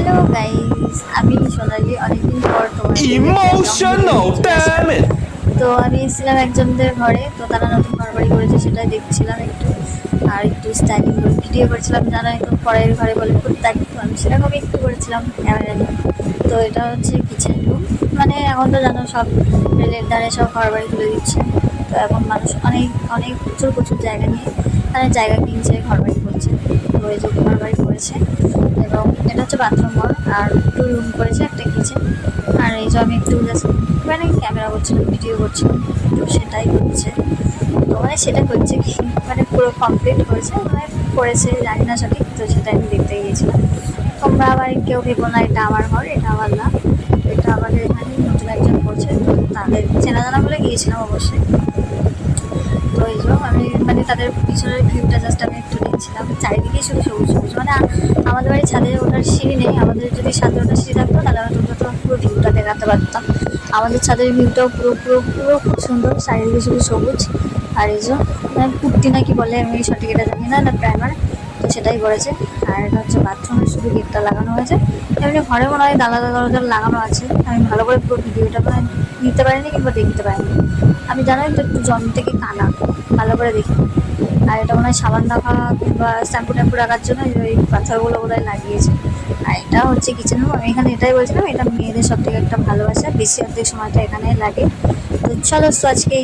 Hello guys, আমি সোনালি। অনেকদিন পর তোমার Emotional, damn it! তো আমি এসেছিলাম একজনদের ঘরে। তো তারা নতুন ঘর বাড়ি করেছে, সেটাই দেখছিলাম একটু। আর একটু স্টাইলিং করে ভিডিও করেছিলাম। যারা একটু পরের ঘরে বলে খুব দেখি, তো আমি সেরকমই একটু করেছিলাম ক্যামেরা নিয়ে। তো এটা হচ্ছে কিচেন রুম। মানে এখন তো জানো সব রেলের ধারে সব ঘর বাড়ি তুলে দিচ্ছে। তো এখন মানুষ অনেক অনেক প্রচুর প্রচুর জায়গা নিয়ে মানে জায়গা কিনছে, ঘর বাড়ি করছে। তো এই যে ঘর বাড়ি করেছে, এবং এটা হচ্ছে বাথরুম ঘর। আর একটু রুম করেছে, একটা কিচেন। আর এই যে আমি একটু জাস্ট মানে ক্যামেরা করছিলাম, ভিডিও করছিলাম, তো সেটাই হচ্ছে। তো মানে সেটা হচ্ছে কি, মানে পুরো কমপ্লিট করেছে, মানে করেছে জানি না সঠিক। তো সেটা আমি দেখতে গিয়েছিলাম। তোমরা আবার কেউ ভেবো না এটা আমার ঘর, এটা আমার না। তো এটা আমাদের এখানে নতুন একজন করছে, তো তাদের চেনা জানা বলে গিয়েছিলাম অবশ্যই। তো এই জন্য আমি মানে তাদের পিছনের ভিউটা জাস্ট আমি একটু দেখছিলাম। চারিদিকে শুধু সবুজ সবুজ। মানে আমাদের বাড়ির ছাদে ওঠার সিঁড়ি নেই। আমাদের যদি ছাদে ওঠার সিঁড়ি থাকতো তাহলে আমরা তো পুরো ভিউটা দেখাতে পারতাম। আমাদের ছাদের ভিউটাও পুরো পুরো পুরো খুব সুন্দর, চারিদিকে শুধু সবুজ। আর এই যে মানে কুর্তি না কি বলে, আমি সঠিক এটা জানি না, না প্রাইমার। তো সেটাই করেছে। আর এটা হচ্ছে বাথরুমের শুধু গেটটা লাগানো হয়েছে। এমনি ঘরে মনে হয় দালাদা দরজা লাগানো আছে। আমি ভালো করে পুরো ভিডিওটা মানে নিতে পারিনি কিংবা দেখতে পারিনি। আমি জানোই তো একটু জন্ম থেকে কানা, ভালো করে দেখি। আর এটা মনে হয় সাবান রাখা কিংবা শ্যাম্পু ট্যাম্পু রাখার জন্য ওই পাথরগুলো বোধহয় লাগিয়েছে। আর এটা হচ্ছে কিচেন রুম। আমি এখানে এটাই বলছিলাম, এটা মেয়েদের সব থেকে একটা ভালোবাসা, বেশি অর্ধেক সময়টা এখানে লাগে। তো চলো, তো আজকে